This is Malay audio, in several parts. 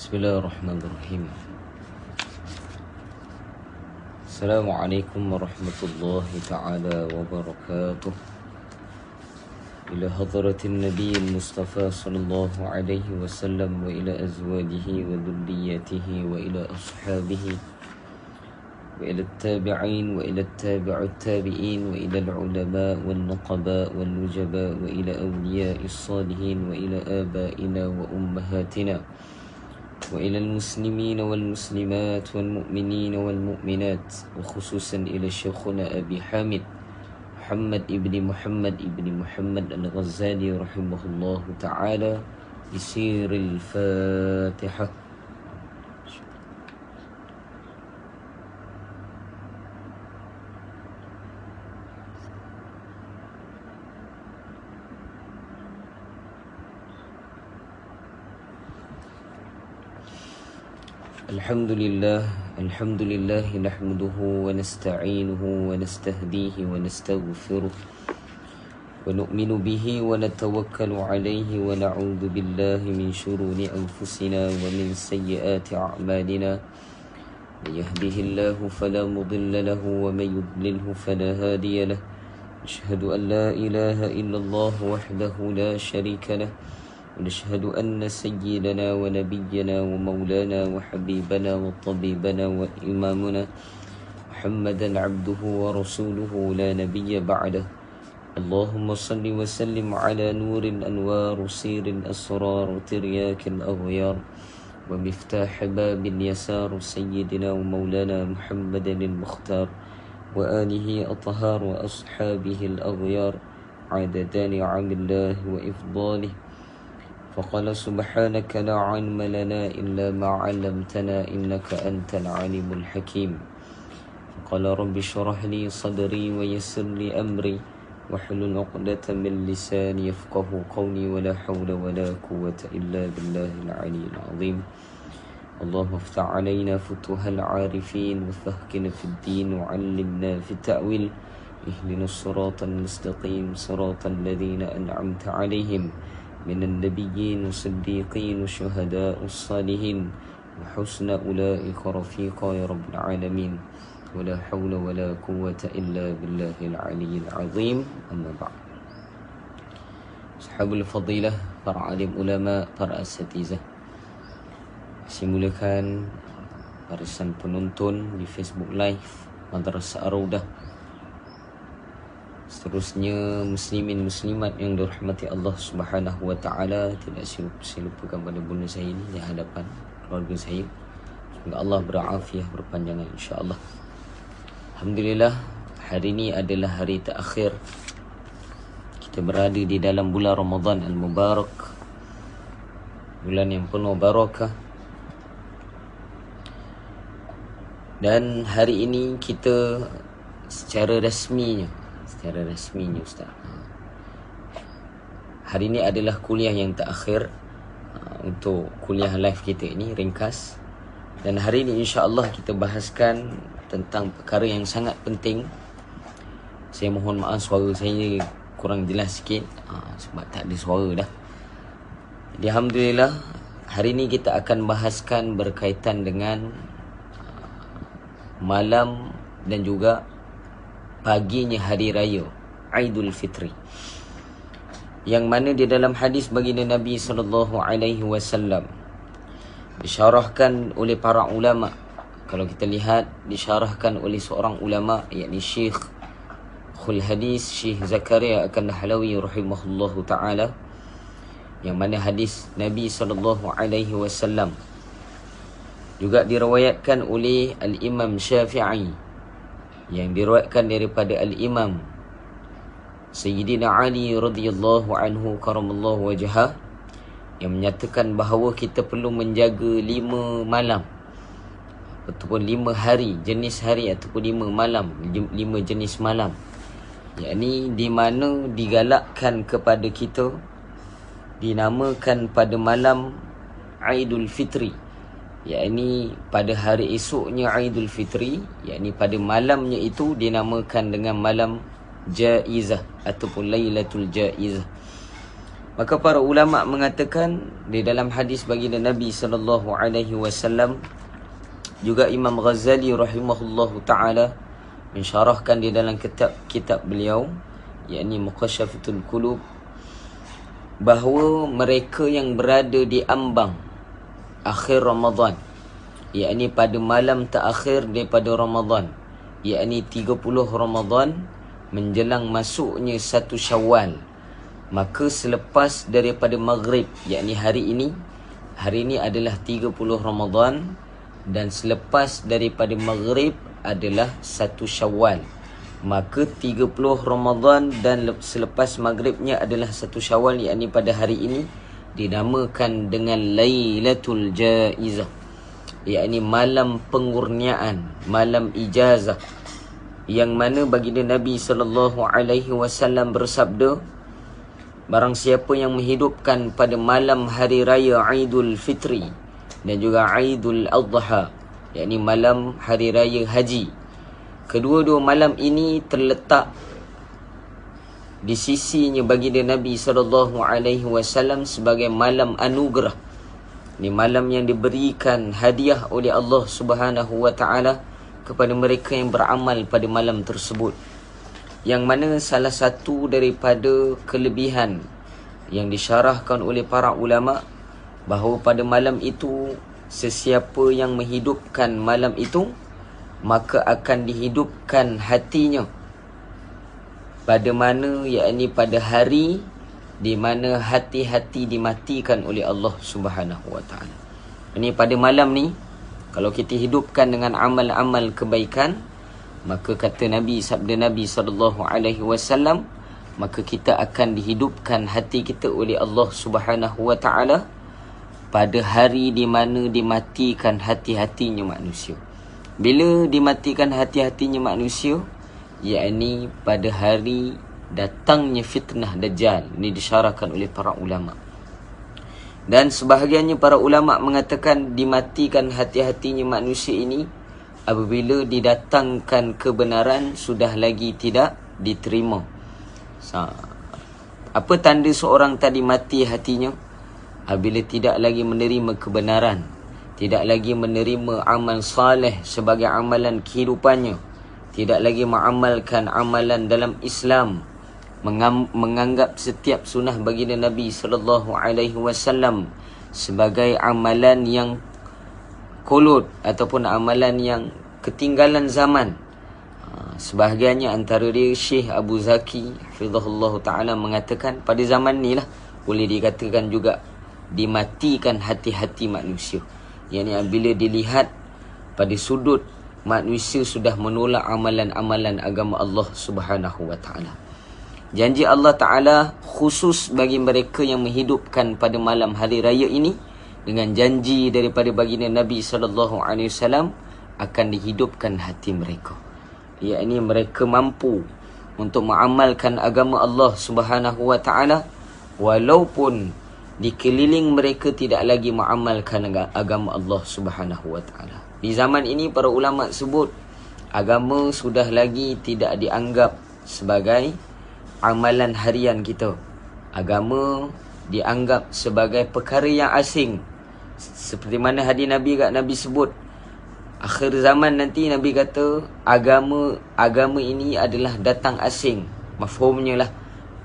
Bismillahirrahmanirrahim. Assalamualaikum warahmatullahi ta'ala wabarakatuh. Ila hadratin Nabiyyil Mustafa sallallahu alaihi wasallam wa ila azwajihi wa dhurriyyatihi wa ila ashabihi wa ila tabi'in wa ila tabi'ut tabi'in wa ila al-ulama wal nuqaba wal nujaba wa ila awliya'is salihin wa ila abaina wa ummahatina وإلى المسلمين والمسلمات والمؤمنين والمؤمنات وخصوصا إلى شيخنا أبي حامد محمد ابن محمد الغزالي رحمه الله تعالى بسير الفاتحة. الحمد لله نحمده ونستعينه ونستهديه ونستغفره ونؤمن به ونتوكل عليه ونعوذ بالله من شرور أنفسنا ومن سيئات أعمالنا. من يهده الله فلا مضل له ومن يضلله فلا هادي له. أشهد أن لا إله إلا الله وحده لا شريك له ونشهد أن سيدنا ونبينا ومولانا وحبيبنا وطبيبنا وإمامنا محمدا عبده ورسوله لا نبي بعده. اللهم صل وسلم على نور الأنوار سير الأسرار ترياك الأغيار ومفتاح باب اليسار سيدنا ومولانا محمد المختار وآله أطهار وأصحابه الأغيار عدد نعم الله وإفضاله. فقال سبحانك لا علم لنا إلا ما علمتنا إنك أنت العليم الحكيم. فقال رب اشرح لي صدري ويسر لي أمري واحلل عقدة من لساني يفقه قولي ولا حول ولا قوة إلا بالله العلي العظيم. اللهم افتح علينا فتوح العارفين وفهكنا في الدين وعلمنا في التأويل. اهدنا الصراط المستقيم صراط الذين أنعمت عليهم من النبيين والصديقين والشهداء والصالحين وحسن أولئك رفيقا يا رب العالمين. ولا حول ولا قوة إلا بالله العلي العظيم. أما بعد. Sahabul Fadilah, para alim ulama, para asatizah, saya mulakan barisan penonton di Facebook Live Madrasah Ar-Raudah, seterusnya muslimin muslimat yang dirahmati Allah Subhanahu wa taala. Tidak saya lupakan pada bunda saya ini di hadapan keluarga saya. Semoga Allah berafiah berpanjangan insya-Allah. Alhamdulillah, hari ini adalah hari terakhir kita berada di dalam bulan Ramadan al-Mubarak, bulan yang penuh barakah. Dan hari ini kita secara rasminya Ustaz, hari ini adalah kuliah yang terakhir untuk kuliah live kita ini, ringkas. Dan hari ini insya-Allah kita bahaskan tentang perkara yang sangat penting. Saya mohon maaf suara saya kurang jelas sikit sebab tak ada suara dah. Jadi alhamdulillah, hari ini kita akan bahaskan berkaitan dengan malam dan juga paginya hari raya Aidul Fitri, yang mana di dalam hadis baginda Nabi sallallahu alaihi wasallam disyarahkan oleh para ulama. Kalau kita lihat, disyarahkan oleh seorang ulama, yakni Syekh Khul Hadis Syekh Zakaria An-Nahlawi rahimahullahu taala, yang mana hadis Nabi sallallahu alaihi wasallam juga diriwayatkan oleh Al-Imam Syafi'i, yang diriwayatkan daripada Al-Imam Sayyidina Ali radhiyallahu anhu karamallahu wajhah, yang menyatakan bahawa kita perlu menjaga 5 malam ataupun 5 hari, jenis hari ataupun 5 malam, 5 jenis malam, yakni di mana digalakkan kepada kita, dinamakan pada malam Aidul Fitri, yakni pada hari esoknya Aidul Fitri, yakni pada malamnya itu dinamakan dengan malam Jaizah ataupun Lailatul Jaizah. Maka para ulama mengatakan di dalam hadis baginda Nabi sallallahu alaihi wasallam, juga Imam Ghazali rahimahullahu taala mensyarahkan di dalam kitab beliau, yakni Muqashafatul Qulub, bahawa mereka yang berada di ambang akhir Ramadan, yakni pada malam terakhir daripada Ramadan, yakni 30 Ramadan menjelang masuknya 1 Syawal, maka selepas daripada maghrib, yakni hari ini adalah 30 Ramadan, dan selepas daripada maghrib adalah 1 Syawal, maka 30 Ramadan dan selepas maghribnya adalah 1 Syawal, yakni pada hari ini dinamakan dengan Lailatul Jaizah, yakni malam pengurniaan, malam ijazah, yang mana baginda Nabi sallallahu alaihi wasallam bersabda, barang siapa yang menghidupkan pada malam hari raya Aidul Fitri dan juga Aidul Adha, yakni malam hari raya haji, kedua-dua malam ini terletak di sisinya baginda Nabi sallallahu alaihi wasallam sebagai malam anugerah. Ini malam yang diberikan hadiah oleh Allah Subhanahu wa taala kepada mereka yang beramal pada malam tersebut. Yang mana salah satu daripada kelebihan yang disyarahkan oleh para ulama, bahawa pada malam itu sesiapa yang menghidupkan malam itu, maka akan dihidupkan hatinya pada mana, yakni pada hari di mana hati-hati dimatikan oleh Allah Subhanahu wa taala. Ini pada malam ni, kalau kita hidupkan dengan amal-amal kebaikan, maka kata Nabi, sabda Nabi sallallahu alaihi wasallam, maka kita akan dihidupkan hati kita oleh Allah Subhanahu wa taala pada hari di mana dimatikan hati-hatinya manusia. Bila dimatikan hati-hatinya manusia, yakni pada hari datangnya fitnah Dajjal. Ini disyarahkan oleh para ulama. Dan sebahagiannya para ulama mengatakan dimatikan hati-hatinya manusia ini apabila didatangkan kebenaran sudah lagi tidak diterima. Apa tanda seorang tadi mati hatinya? Apabila tidak lagi menerima kebenaran, tidak lagi menerima amal saleh sebagai amalan kehidupannya, tidak lagi mengamalkan amalan dalam Islam, menganggap setiap sunnah baginda Nabi sallallahu alaihi wasallam sebagai amalan yang kolot ataupun amalan yang ketinggalan zaman. Sebahagiannya antara dia Syekh Abu Zaki hafizahullah taala mengatakan pada zaman ni lah boleh dikatakan juga dimatikan hati-hati manusia. Yakni bila dilihat pada sudut manusia sudah menolak amalan-amalan agama Allah Subhanahu wa taala. Janji Allah Ta'ala khusus bagi mereka yang menghidupkan pada malam hari raya ini, dengan janji daripada baginda Nabi SAW akan dihidupkan hati mereka. Iaitu mereka mampu untuk mengamalkan agama Allah Subhanahu wa taala walaupun di keliling mereka tidak lagi mengamalkan agama Allah Subhanahu wa taala. Di zaman ini para ulama sebut agama sudah lagi tidak dianggap sebagai amalan harian kita. Agama dianggap sebagai perkara yang asing. Seperti mana hadis Nabi sebut, akhir zaman nanti Nabi kata agama ini adalah datang asing. Mafhumnya lah,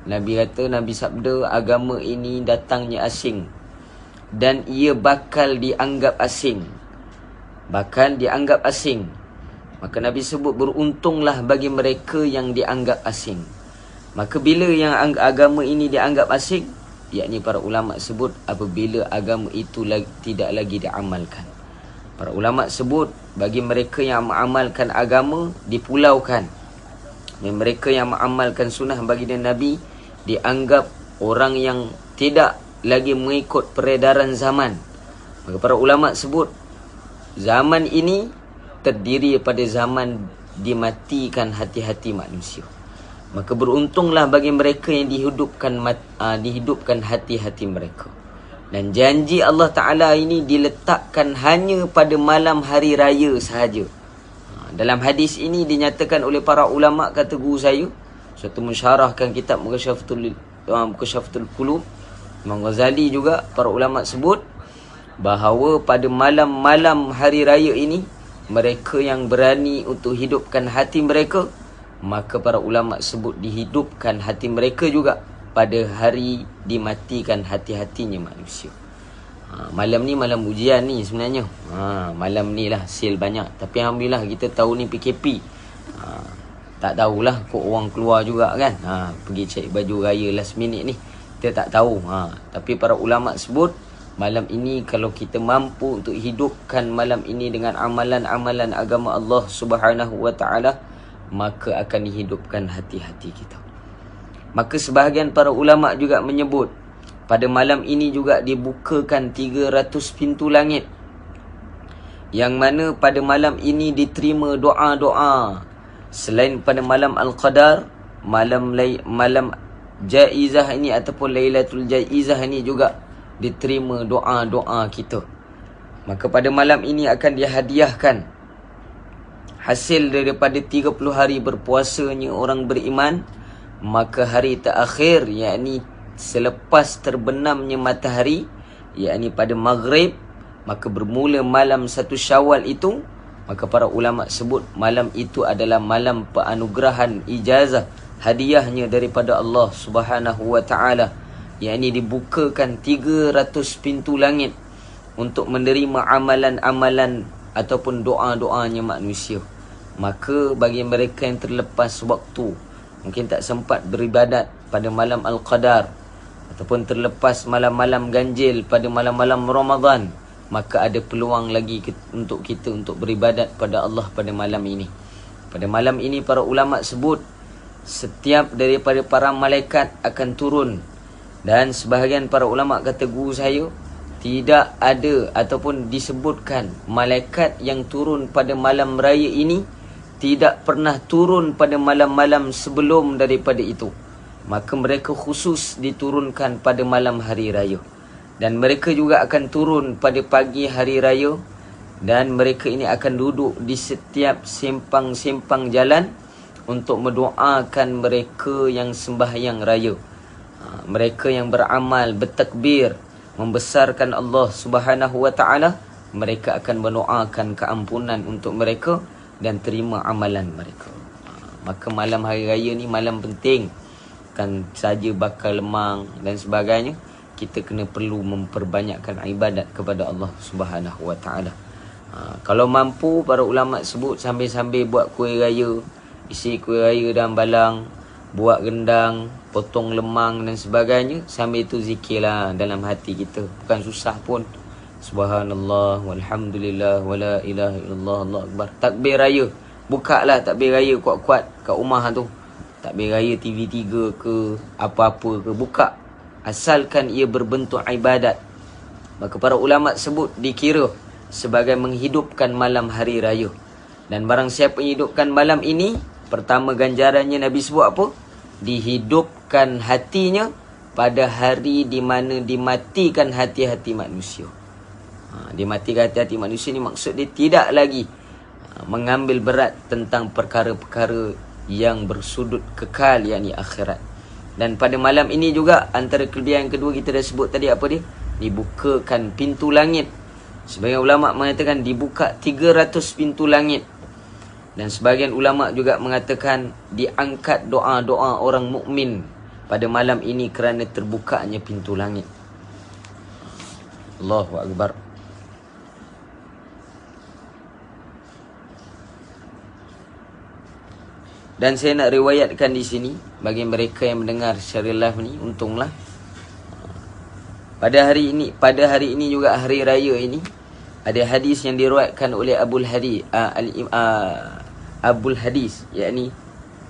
Nabi sabda agama ini datangnya asing dan ia bakal dianggap asing. Maka Nabi sebut beruntunglah bagi mereka yang dianggap asing. Maka bila yang agama ini dianggap asing, yakni para ulama sebut apabila agama itu tidak lagi diamalkan. Para ulama sebut bagi mereka yang mengamalkan agama dipulaukan, dan mereka yang mengamalkan sunnah baginda Nabi dianggap orang yang tidak lagi mengikut peredaran zaman. Maka para ulama sebut zaman ini terdiri pada zaman dimatikan hati-hati manusia. Maka beruntunglah bagi mereka yang dihidupkan hati-hati mereka. Dan janji Allah Ta'ala ini diletakkan hanya pada malam hari raya sahaja. Dalam hadis ini dinyatakan oleh para ulama, kata guru saya, suatu mensyarahkan kitab Muqashafatul Qulub, Imam Ghazali juga, para ulama sebut bahawa pada malam-malam hari raya ini, mereka yang berani untuk hidupkan hati mereka, maka para ulama sebut dihidupkan hati mereka juga pada hari dimatikan hati-hatinya manusia. Malam ni malam ujian ni sebenarnya. Malam ni lah sale banyak. Tapi Alhamdulillah kita tahu ni PKP. Tak tahulah kok orang keluar juga kan. Pergi cari baju raya last minute ni. Kita tak tahu. Tapi para ulama sebut malam ini kalau kita mampu untuk hidupkan malam ini dengan amalan-amalan agama Allah Subhanahu wa taala, maka akan dihidupkan hati-hati kita. Maka sebahagian para ulama juga menyebut pada malam ini juga dibukakan 300 pintu langit, yang mana pada malam ini diterima doa-doa. Selain pada malam Al-Qadar, malam Jaizah ini ataupun Lailatul Jaizah ini juga diterima doa-doa kita. Maka pada malam ini akan dihadiahkan hasil daripada 30 hari berpuasanya orang beriman. Maka hari terakhir, yakni selepas terbenamnya matahari, yakni pada maghrib, maka bermula malam 1 Syawal itu, maka para ulama sebut malam itu adalah malam penganugerahan ijazah, hadiahnya daripada Allah Subhanahu wa taala, yakni dibukakan 300 pintu langit untuk menerima amalan-amalan ataupun doa-doanya manusia. Maka bagi mereka yang terlepas waktu, mungkin tak sempat beribadat pada malam Al-Qadar, ataupun terlepas malam-malam ganjil pada malam-malam Ramadan, maka ada peluang lagi untuk kita untuk beribadat pada Allah pada malam ini. Pada malam ini para ulama sebut setiap daripada para malaikat akan turun. Dan sebahagian para ulama kata guru saya, tidak ada ataupun disebutkan malaikat yang turun pada malam raya ini tidak pernah turun pada malam-malam sebelum daripada itu. Maka mereka khusus diturunkan pada malam hari raya. Dan mereka juga akan turun pada pagi hari raya. Dan mereka ini akan duduk di setiap simpang-simpang jalan untuk mendoakan mereka yang sembahyang raya. Mereka yang beramal, bertakbir, membesarkan Allah Subhanahu wa taala, mereka akan mendoakan keampunan untuk mereka dan terima amalan mereka. Maka malam hari raya ni malam penting. Kan saja bakal lemang dan sebagainya, kita kena perlu memperbanyakkan ibadat kepada Allah Subhanahu wa taala. Kalau mampu, para ulama sebut sambil-sambil buat kuih raya, isi kuih raya dalam balang, buat rendang, potong lemang dan sebagainya, sambil itu zikirlah dalam hati kita. Bukan susah pun. Subhanallah walhamdulillah wala ilaha illallah, Allahu akbar. Takbir raya, bukalah takbir raya kuat-kuat kat rumah tu. Takbir raya TV3 ke apa-apa ke, buka, asalkan ia berbentuk ibadat. Maka para ulama sebut dikira sebagai menghidupkan malam hari raya. Dan barang siapa menghidupkan malam ini, pertama ganjarannya Nabi sebut apa? Dihidupkan hatinya pada hari di mana dimatikan hati-hati manusia. Dimatikan hati-hati manusia ni maksud dia tidak lagi mengambil berat tentang perkara-perkara yang bersudut kekal, yakni akhirat. Dan pada malam ini juga antara kelebihan kedua kita dah sebut tadi apa dia? Dibukakan pintu langit. Sebagian ulama mengatakan dibuka 300 pintu langit. Dan sebagian ulama juga mengatakan diangkat doa-doa orang mukmin pada malam ini kerana terbukanya pintu langit. Allahu akbar. Dan saya nak riwayatkan di sini bagi mereka yang mendengar secara live ni, untunglah. Pada hari ini juga hari raya ini, ada hadis yang diriwayatkan oleh Abul Hadis, yakni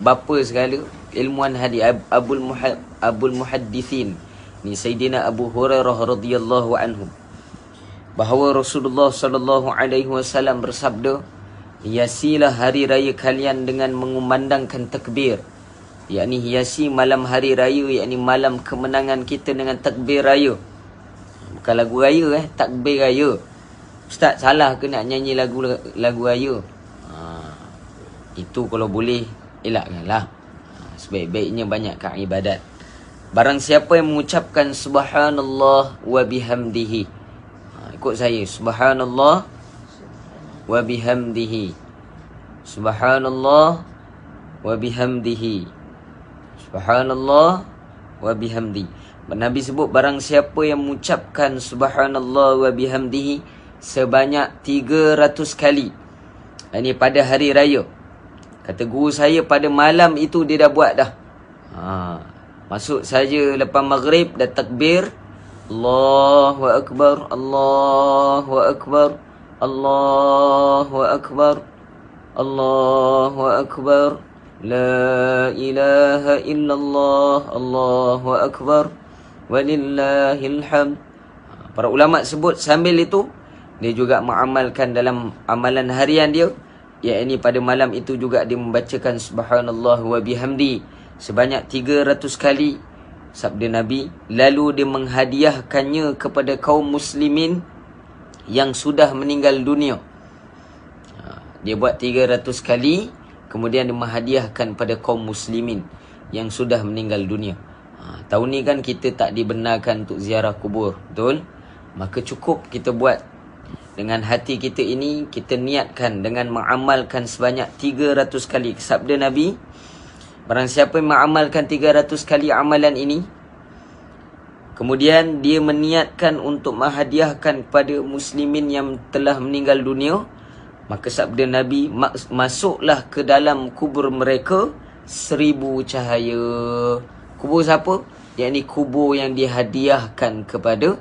bapa segala ilmuwan hadis, Abul Muhaddithin ni Sayyidina Abu Hurairah radhiyallahu anhu, bahawa Rasulullah sallallahu alaihi wasallam bersabda, hiasilah hari raya kalian dengan mengumandangkan takbir, yakni hiasi malam hari raya, yakni malam kemenangan kita dengan takbir raya. Bukan lagu raya, takbir raya. Ustaz, salah ke nak nyanyi lagu raya? Itu kalau boleh elakkanlah. Sebaik-baiknya banyakkan ibadat. Barang siapa yang mengucapkan subhanallah wa bihamdihi. Ikut saya. Subhanallah wa bihamdihi. Subhanallah wa bihamdihi. Subhanallah wa bihamdi. Nabi sebut barang siapa yang mengucapkan subhanallah wa bihamdihi sebanyak 300 kali. Ini pada hari raya. Kata guru saya pada malam itu dia dah buat dah. Masuk saja lepas maghrib dah takbir. Allahu Akbar, Allahu Akbar, Allahu Akbar, Allahu Akbar, La ilaha illallah, Allahu Akbar, walillahil hamd. Para ulama sebut sambil itu dia juga mengamalkan dalam amalan harian dia, iaitu pada malam itu juga dia membacakan subhanallah wa bihamdi sebanyak 300 kali. Sabda Nabi, lalu dia menghadiahkannya kepada kaum muslimin yang sudah meninggal dunia. Dia buat 300 kali, kemudian dia menghadiahkan pada kaum muslimin yang sudah meninggal dunia. Tahun ni kan kita tak dibenarkan untuk ziarah kubur, betul? Maka cukup kita buat dengan hati kita ini, kita niatkan dengan mengamalkan sebanyak 300 kali. Sabda Nabi, barang siapa yang mengamalkan 300 kali amalan ini, kemudian dia meniatkan untuk menghadiahkan kepada muslimin yang telah meninggal dunia, maka sabda Nabi, masuklah ke dalam kubur mereka 1000 cahaya. Kubur siapa? Yang kubur yang dihadiahkan kepada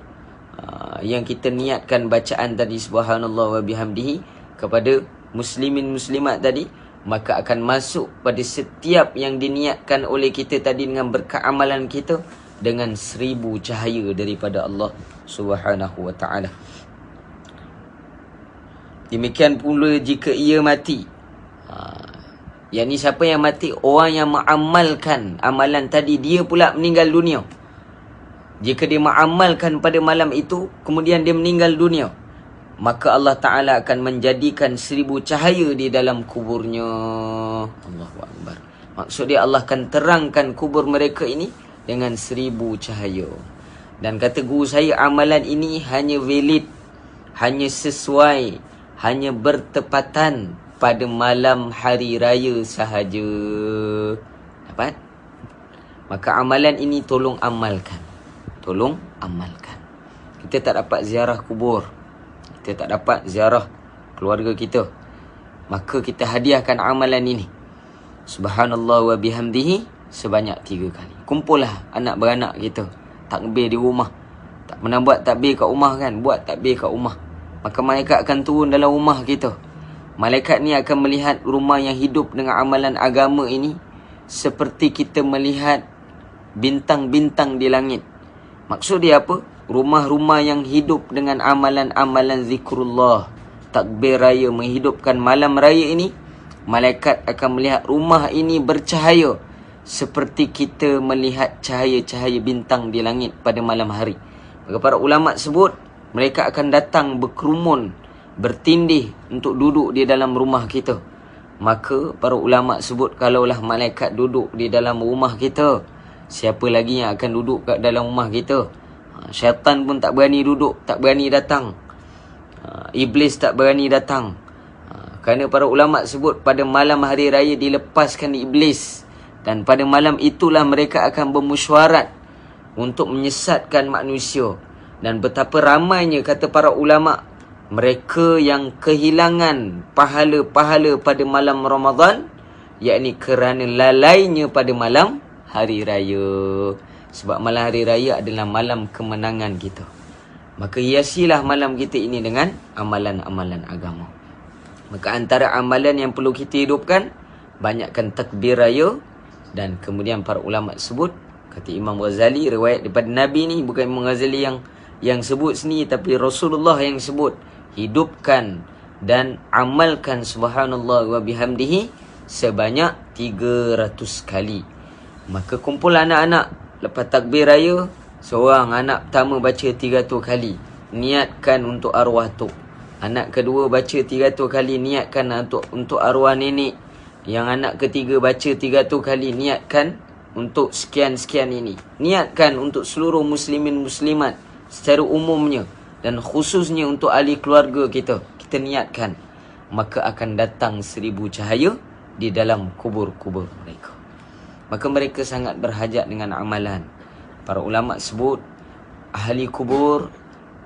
yang kita niatkan bacaan tadi subhanallah wa bihamdihi kepada muslimin muslimat tadi, maka akan masuk pada setiap yang diniatkan oleh kita tadi dengan berkat amalan kita dengan 1000 cahaya daripada Allah Subhanahu wa ta'ala. Demikian pula jika ia mati. Yang ni siapa yang mati? Orang yang mengamalkan amalan tadi, dia pula meninggal dunia. Jika dia mengamalkan pada malam itu, kemudian dia meninggal dunia, maka Allah Ta'ala akan menjadikan 1000 cahaya di dalam kuburnya. Allahu Akbar. Maksud dia Allah akan terangkan kubur mereka ini dengan 1000 cahaya. Dan kata guru saya, amalan ini hanya valid, hanya sesuai, hanya bertepatan pada malam hari raya sahaja. Dapat? Maka amalan ini tolong amalkan. Tolong amalkan. Kita tak dapat ziarah kubur, kita tak dapat ziarah keluarga kita, maka kita hadiahkan amalan ini, subhanallah wa bihamdihi, sebanyak 3 kali. Kumpullah anak beranak kita takbir di rumah. Tak pernah buat takbir kat rumah kan? Buat takbir kat rumah. Maka malaikat akan turun dalam rumah kita. Malaikat ni akan melihat rumah yang hidup dengan amalan agama ini seperti kita melihat bintang-bintang di langit. Maksud dia apa? Rumah-rumah yang hidup dengan amalan-amalan zikrullah, takbir raya, menghidupkan malam raya ini, malaikat akan melihat rumah ini bercahaya seperti kita melihat cahaya-cahaya bintang di langit pada malam hari. Maka para ulama sebut, mereka akan datang berkerumun, bertindih untuk duduk di dalam rumah kita. Maka para ulama sebut, kalaulah malaikat duduk di dalam rumah kita, siapa lagi yang akan duduk kat dalam rumah kita? Syaitan pun tak berani duduk, tak berani datang. Iblis tak berani datang. Kerana para ulama sebut pada malam hari raya dilepaskan iblis, dan pada malam itulah mereka akan bermesyuarat untuk menyesatkan manusia. Dan betapa ramainya, kata para ulama, mereka yang kehilangan pahala-pahala pada malam Ramadan, yakni kerana lalainya pada malam hari raya. Sebab malam hari raya adalah malam kemenangan kita. Maka hiasilah malam kita ini dengan amalan-amalan agama. Maka antara amalan yang perlu kita hidupkan, banyakkan takbir raya. Dan kemudian para ulama sebut, kata Imam Ghazali, riwayat daripada Nabi ni, bukan Imam Ghazali yang sebut sini, tapi Rasulullah yang sebut, hidupkan dan amalkan subhanallah wa bihamdihi sebanyak 300 kali. Maka kumpul anak-anak, lepas takbir raya, seorang anak pertama baca 300 kali, niatkan untuk arwah tu. Anak kedua baca 300 kali, niatkan untuk arwah nenek. Yang anak ketiga baca 300 kali, niatkan untuk sekian-sekian ini. Niatkan untuk seluruh muslimin muslimat secara umumnya dan khususnya untuk ahli keluarga kita. Kita niatkan, maka akan datang 1000 cahaya di dalam kubur-kubur mereka. Maka mereka sangat berhajat dengan amalan. Para ulama sebut ahli kubur,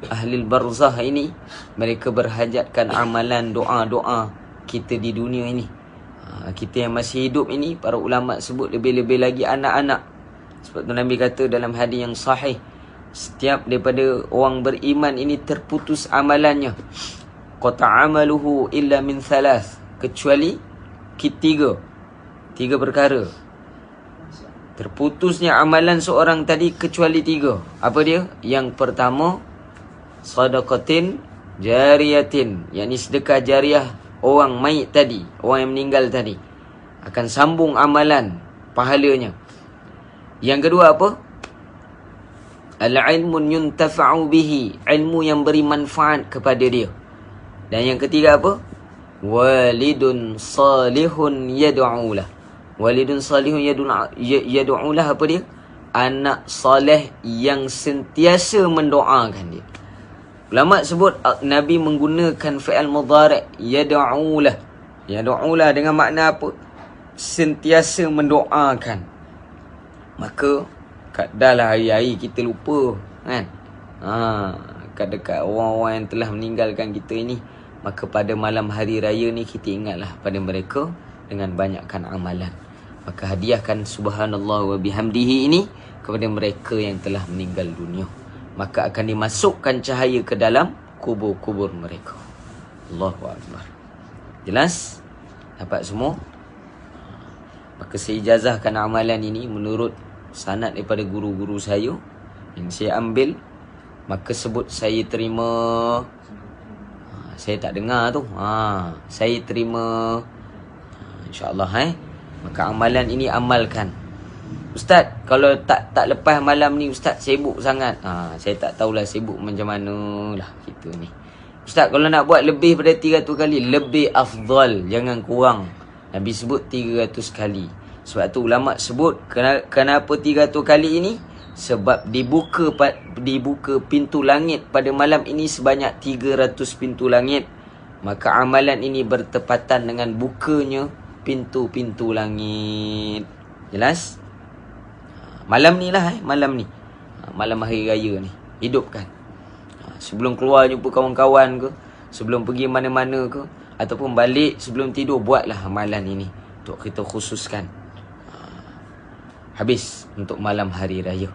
ahli barzah ini, mereka berhajatkan amalan doa-doa kita di dunia ini. Kita yang masih hidup ini, para ulama sebut lebih-lebih lagi anak-anak. Sebab tu Nabi kata dalam hadis yang sahih, setiap daripada orang beriman ini terputus amalannya. Qata amaluhu illa min thalath, kecuali tiga perkara. Terputusnya amalan seorang tadi kecuali 3. Apa dia? Yang pertama, sadaqatin jariyatin, yakni sedekah jariah orang mayit tadi, orang yang meninggal tadi, akan sambung amalan pahalanya. Yang kedua apa? Al-ilmun yuntafa'u bihi, ilmu yang beri manfaat kepada dia. Dan yang ketiga apa? Walidun salihun yad'ulah. Walidun salihun yad'ulah, apa dia? Anak soleh yang sentiasa mendoakan dia. Ulama sebut Nabi menggunakan fi'il mudhari' yad'ulah. Yad'ulah dengan makna apa? Sentiasa mendoakan. Maka kadanglah hari-hari kita lupa, kan? Dekat orang-orang yang telah meninggalkan kita ini, maka pada malam hari raya ni kita ingatlah pada mereka dengan banyakkan amalan. Maka hadiahkan subhanallah wa bihamdihi ini kepada mereka yang telah meninggal dunia. Maka akan dimasukkan cahaya ke dalam kubur-kubur mereka. Allahu Akbar. Jelas? Dapat semua? Maka saya ijazahkan amalan ini menurut sanad daripada guru-guru saya yang saya ambil. Maka sebut saya terima. Saya tak dengar tu. Saya terima. InsyaAllah. Maka amalan ini amalkan. Ustaz, kalau tak lepas malam ni Ustaz sibuk sangat. Saya tak tahulah sibuk macam mana lah kita ni. Ustaz, kalau nak buat lebih pada 300 kali, lebih afdal, jangan kurang. Nabi sebut 300 kali. Sebab tu ulama sebut kenapa 300 kali ini? Sebab dibuka pintu langit pada malam ini sebanyak 300 pintu langit. Maka amalan ini bertepatan dengan bukanya pintu-pintu langit. Jelas? Malam ni lah, malam ni. Malam hari raya ni. Hidupkan. Sebelum keluar jumpa kawan-kawan ke, sebelum pergi mana-mana ke, ataupun balik sebelum tidur, buatlah amalan ini untuk kita khususkan. Habis untuk malam hari raya.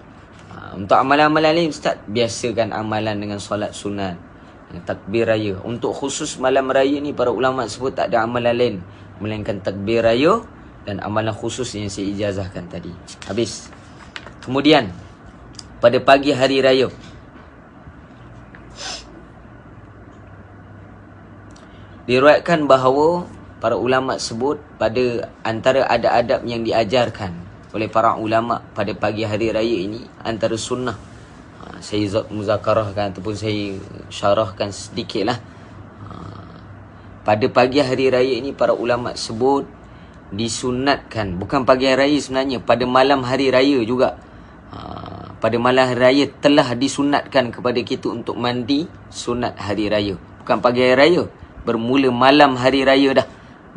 Untuk amalan-amalan ni Ustaz, biasakan amalan dengan solat sunat, takbir raya. Untuk khusus malam raya ni, para ulama sebut tak ada amalan lain melainkan takbir raya dan amalan khusus yang saya ijazahkan tadi. Habis. Kemudian pada pagi hari raya, diriwayatkan bahawa para ulama sebut pada antara adab-adab yang diajarkan oleh para ulama pada pagi hari raya ini, antara sunnah, saya muzakarahkan ataupun saya syarahkan sedikit lah. Pada pagi hari raya ini para ulama sebut disunatkan, bukan pagi hari raya sebenarnya, pada malam hari raya juga. Pada malam hari raya telah disunatkan kepada kita untuk mandi sunat hari raya. Bukan pagi hari raya, bermula malam hari raya dah.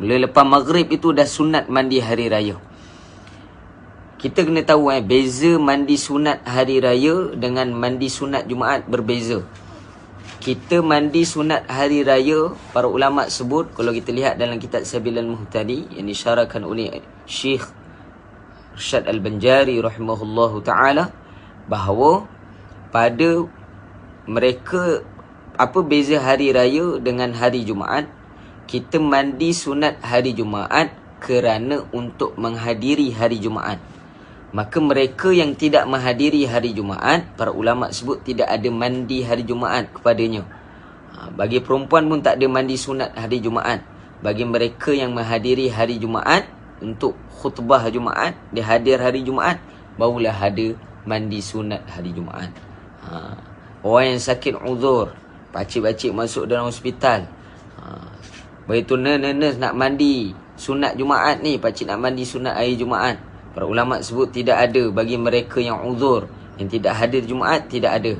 Mula lepas maghrib itu dah sunat mandi hari raya. Kita kena tahu beza mandi sunat hari raya dengan mandi sunat Jumaat berbeza. Kita mandi sunat hari raya, para ulama sebut, kalau kita lihat dalam kitab Sabilul Muhtadi yang disyarahkan oleh Syekh Irsyad Al-Banjari rahimahullahu ta'ala, bahawa pada mereka, apa beza hari raya dengan hari Jumaat? Kita mandi sunat hari Jumaat kerana untuk menghadiri hari Jumaat. Maka mereka yang tidak menghadiri hari Jumaat, para ulama sebut tidak ada mandi hari Jumaat kepadanya. Bagi perempuan pun tak ada mandi sunat hari Jumaat. Bagi mereka yang menghadiri hari Jumaat untuk khutbah Jumaat, dia hadir hari Jumaat, barulah ada mandi sunat hari Jumaat. Orang yang sakit uzur, pakcik-pakcik masuk dalam hospital, begitu nurse nak mandi sunat Jumaat ni, pakcik nak mandi sunat hari Jumaat, Para ulama sebut tidak ada bagi mereka yang uzur, yang tidak hadir Jumaat, tidak ada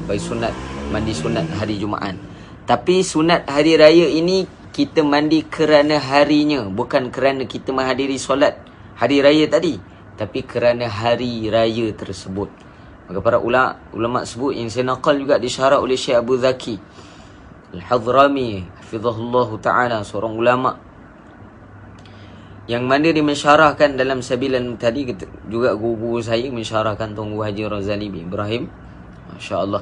bagi sunat, mandi sunat hari Jumaat. Tapi sunat hari raya ini kita mandi kerana harinya, bukan kerana kita menghadiri solat hari raya tadi, tapi kerana hari raya tersebut. Maka para ulama sebut, yang saya naqal juga disyarah oleh Syekh Abu Zaki Al-Hadrami hafizahullah ta'ala, seorang ulama yang mana dia mensyarahkan dalam Sabilan tadi, juga guru saya mensyarahkan Tunggu Haji Razali bin Ibrahim, Masya Allah.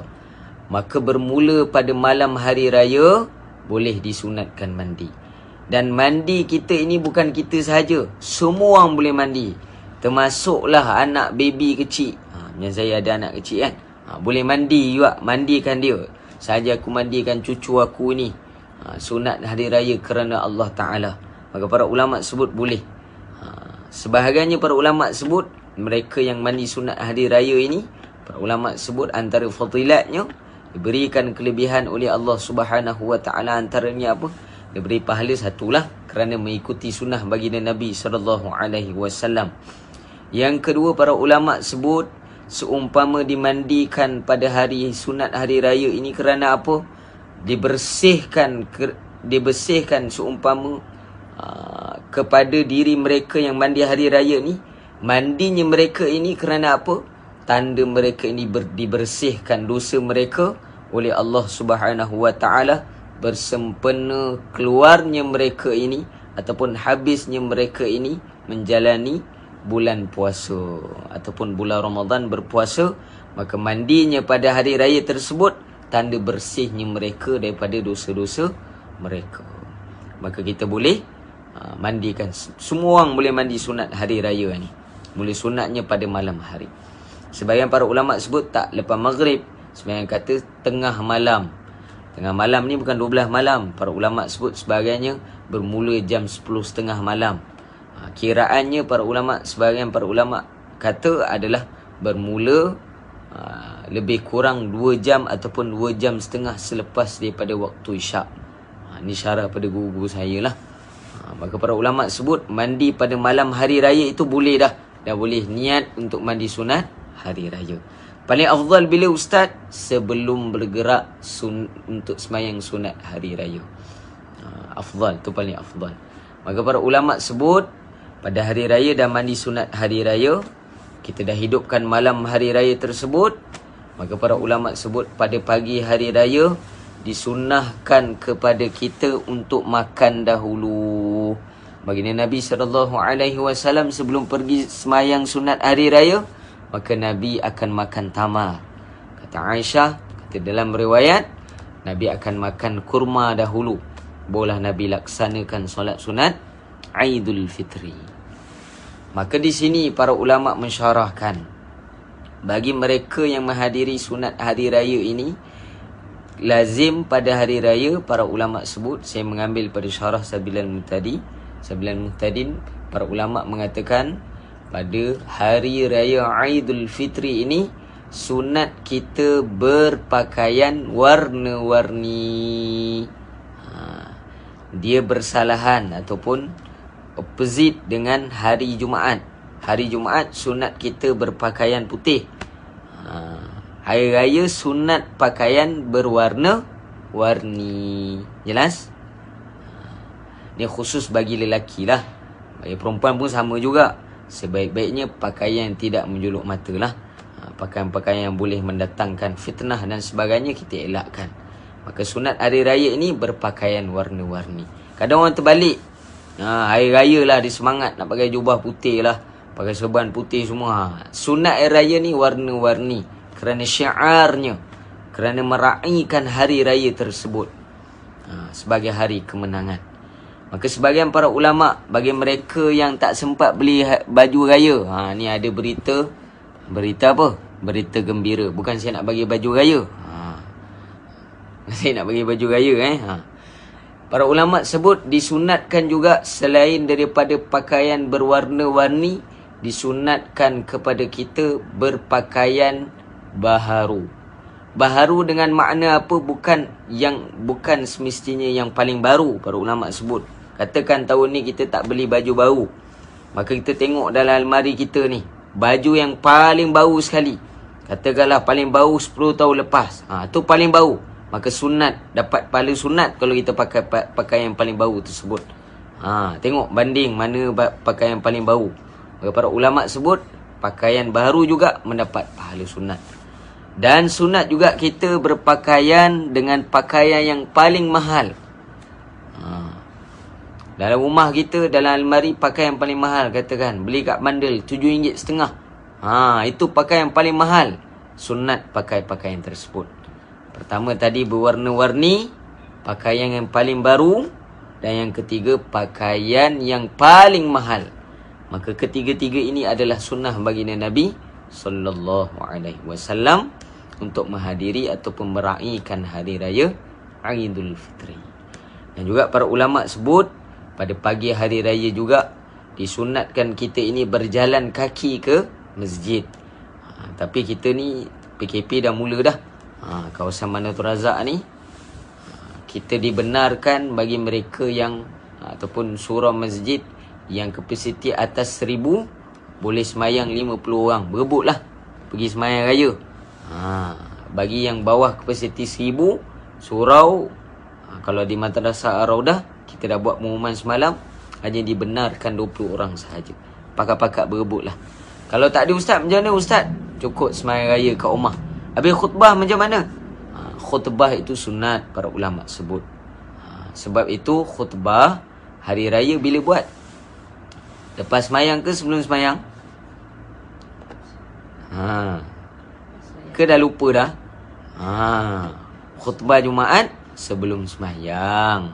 Maka bermula pada malam hari raya boleh disunatkan mandi. Dan mandi kita ini bukan kita sahaja, semua orang boleh mandi, termasuklah anak baby kecil. Macam saya ada anak kecil kan, boleh mandi juga, mandikan dia. Sahaja aku mandikan cucu aku ni, sunat hari raya kerana Allah Ta'ala. Maka para ulama sebut boleh. Sebahagiannya para ulama sebut mereka yang mandi sunat hari raya ini, para ulama sebut antara fadilatnya, diberikan kelebihan oleh Allah Subhanahu Wa Ta'ala. Antaranya apa? Diberi pahala satulah kerana mengikuti sunnah baginda Nabi SAW. Yang kedua, para ulama sebut seumpama dimandikan pada hari sunat hari raya ini kerana apa? Dibersihkan seumpama kepada diri mereka yang mandi hari raya ni. Mandinya mereka ini kerana apa? Tanda mereka ini dibersihkan dosa mereka oleh Allah Subhanahu Wa Ta'ala, bersempena keluarnya mereka ini ataupun habisnya mereka ini menjalani bulan puasa ataupun bulan Ramadan berpuasa. Maka mandinya pada hari raya tersebut tanda bersihnya mereka daripada dosa-dosa mereka. Maka kita boleh mandikan. Semua orang boleh mandi sunat hari raya ni. Boleh sunatnya pada malam hari. Sebahagian para ulama sebut tak lepas maghrib, sebahagian kata tengah malam. Tengah malam ni bukan 12 malam. Para ulama sebut sebahagiannya bermula jam 10.30 malam. Kiraannya sebahagian para ulama kata adalah bermula lebih kurang 2 jam ataupun 2 jam setengah selepas daripada waktu isyak. Ini syarah pada guru-guru saya lah. Maka para ulama sebut mandi pada malam hari raya itu boleh dah. Dah boleh niat untuk mandi sunat hari raya. Paling afdal bila ustaz? Sebelum bergerak untuk semayang sunat hari raya. Afdal, tu paling afdal. Maka para ulama sebut pada hari raya dah mandi sunat hari raya, kita dah hidupkan malam hari raya tersebut. Maka para ulama sebut pada pagi hari raya disunnahkan kepada kita untuk makan dahulu. Baginda Nabi SAW sebelum pergi semayang sunat hari raya, maka Nabi akan makan tamar. Kata Aisyah, kata dalam riwayat, Nabi akan makan kurma dahulu. Boleh Nabi laksanakan solat sunat Aidul Fitri. Maka di sini para ulama mensyarahkan, bagi mereka yang menghadiri sunat hari raya ini, lazim pada hari raya, para ulama sebut, saya mengambil pada syarah Sabilan Muhtadin, para ulama mengatakan pada hari raya Aidul Fitri ini sunat kita berpakaian warna-warni. Dia bersalahan ataupun opposite dengan hari Jumaat. Hari Jumaat sunat kita berpakaian putih. Hari raya sunat pakaian berwarna-warni. Jelas? Ini khusus bagi lelaki lah. Bagi perempuan pun sama juga. Sebaik-baiknya pakaian yang tidak menjuluk mata lah. Pakaian-pakaian yang boleh mendatangkan fitnah dan sebagainya kita elakkan. Maka sunat hari raya ini berpakaian warna-warni. Kadang orang terbalik. Hari raya lah dia semangat nak pakai jubah putih lah, pakai serban putih semua. Sunat hari raya ni warna-warni kerana syiarnya, kerana meraihkan hari raya tersebut sebagai hari kemenangan. Maka sebagian para ulama, bagi mereka yang tak sempat beli baju raya, ni ada berita apa? Berita gembira. Bukan saya nak bagi baju raya. Saya nak bagi baju raya Para ulama sebut disunatkan juga selain daripada pakaian berwarna-warni, disunatkan kepada kita berpakaian baharu. Baharu dengan makna apa? Bukan semestinya yang paling baru. Para ulama sebut, katakan tahun ni kita tak beli baju baru, Maka kita tengok dalam almari kita ni, baju yang paling bau sekali, katakanlah paling bau 10 tahun lepas, tu paling bau. Maka sunat, dapat pahala sunat kalau kita pakai pakaian yang paling bau tersebut. Tengok banding mana pakaian yang paling bau. Maka para ulama sebut pakaian baru juga mendapat pahala sunat. Dan sunat juga kita berpakaian dengan pakaian yang paling mahal. Dalam rumah kita, dalam almari, pakaian yang paling mahal, katakan beli kat bandel RM7.5. Itu pakaian yang paling mahal. Sunat pakai pakaian tersebut. Pertama tadi berwarna-warni, pakaian yang paling baru. Dan yang ketiga, pakaian yang paling mahal. Maka ketiga-tiga ini adalah sunnah baginda Nabi sallallahu alaihi wasallam untuk menghadiri ataupun meraihkan hari raya Aidul Fitri. Dan juga para ulama sebut pada pagi hari raya juga disunatkan kita ini berjalan kaki ke masjid. Tapi kita ni PKP dah mula dah. Kawasan Manatul Razak ni, kita dibenarkan bagi mereka yang ataupun surau masjid yang kapasiti atas 1000 boleh semayang 50 orang. Berebutlah pergi semayang raya. Bagi yang bawah kapasiti 1000 surau, kalau di Madrasah Ar-Raudah kita dah buat pengumuman semalam, hanya dibenarkan 20 orang sahaja. Pakak-pakak berebutlah. Kalau tak ada ustaz, macam mana ustaz? Cukup semayang raya kat rumah. Habis khutbah macam mana? Khutbah itu sunat, para ulama sebut. Sebab itu khutbah hari raya bila buat? Lepas semayang ke sebelum semayang? Ke dah lupa dah? Khutbah Jumaat sebelum semayang.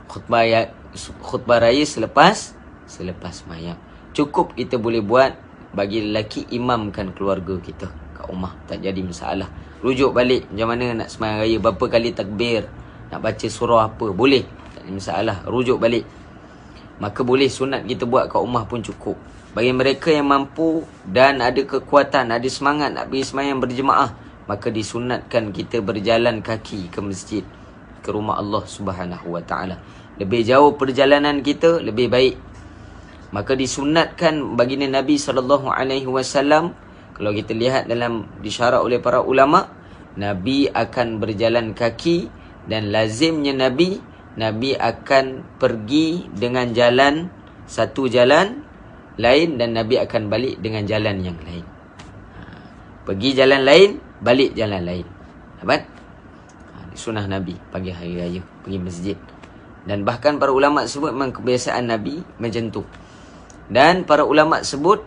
Khutbah raya selepas semayang. Cukup kita boleh buat bagi lelaki imamkan keluarga kita kat rumah. Tak jadi masalah. Rujuk balik macam mana nak semayang raya, berapa kali takbir, nak baca surah apa, boleh. Tak ada masalah. Rujuk balik. Maka boleh sunat kita buat kat rumah pun cukup. Bagi mereka yang mampu dan ada kekuatan, ada semangat nak pergi semayang berjemaah, maka disunatkan kita berjalan kaki ke masjid, ke rumah Allah Subhanahu Wa Taala. Lebih jauh perjalanan kita, lebih baik. Maka disunatkan baginda Nabi SAW, kalau kita lihat dalam disyarat oleh para ulama, Nabi akan berjalan kaki dan lazimnya Nabi akan pergi dengan jalan, satu jalan lain, dan Nabi akan balik dengan jalan yang lain. Pergi jalan lain, balik jalan lain. Dapat? Sunnah Nabi pagi hari raya pergi masjid. Dan bahkan para ulama sebut memang kebiasaan Nabi macam tu. Dan para ulama sebut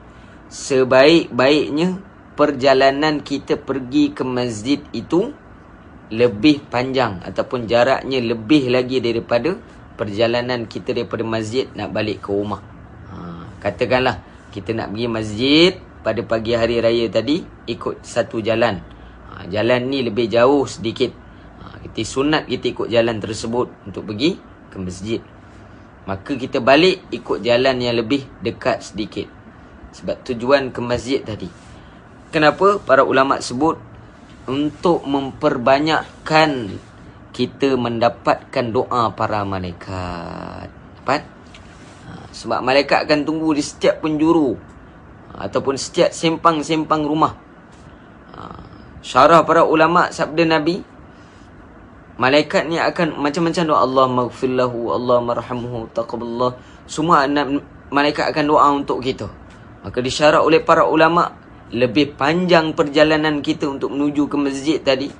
sebaik-baiknya perjalanan kita pergi ke masjid itu lebih panjang ataupun jaraknya lebih lagi daripada perjalanan kita daripada masjid nak balik ke rumah. Katakanlah kita nak pergi masjid pada pagi hari raya tadi, ikut satu jalan. Jalan ni lebih jauh sedikit. Kita sunat kita ikut jalan tersebut untuk pergi ke masjid. Maka kita balik ikut jalan yang lebih dekat sedikit. Sebab tujuan ke masjid tadi. Kenapa? Para ulama sebut untuk memperbanyakkan kita mendapatkan doa para malaikat. Dapat? Sebab malaikat akan tunggu di setiap penjuru ataupun setiap sempang-sempang rumah. Syarah para ulama sabda Nabi, malaikat ni akan macam-macam doa. Allah maghfirlahu, Allah marhamhu, taqabbalallah. Semua malaikat akan doa untuk kita. Maka disyarah oleh para ulama, lebih panjang perjalanan kita untuk menuju ke masjid tadi,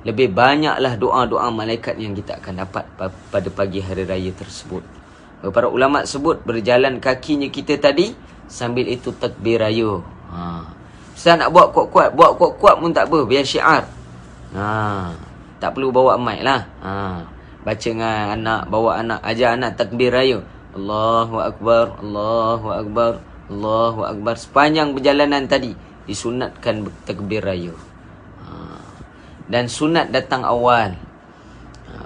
lebih banyaklah doa-doa malaikat yang kita akan dapat pada pagi hari raya tersebut. Para ulama sebut berjalan kakinya kita tadi, sambil itu takbir raya. Saya nak buat kuat-kuat, buat kuat-kuat pun tak apa, biar syiar. Tak perlu bawa mic lah. Baca dengan anak, bawa anak, ajar anak takbir raya. Allahu Akbar, Allahu Akbar, Allahu Akbar. Sepanjang perjalanan tadi disunatkan takbir raya. Dan sunat datang awal.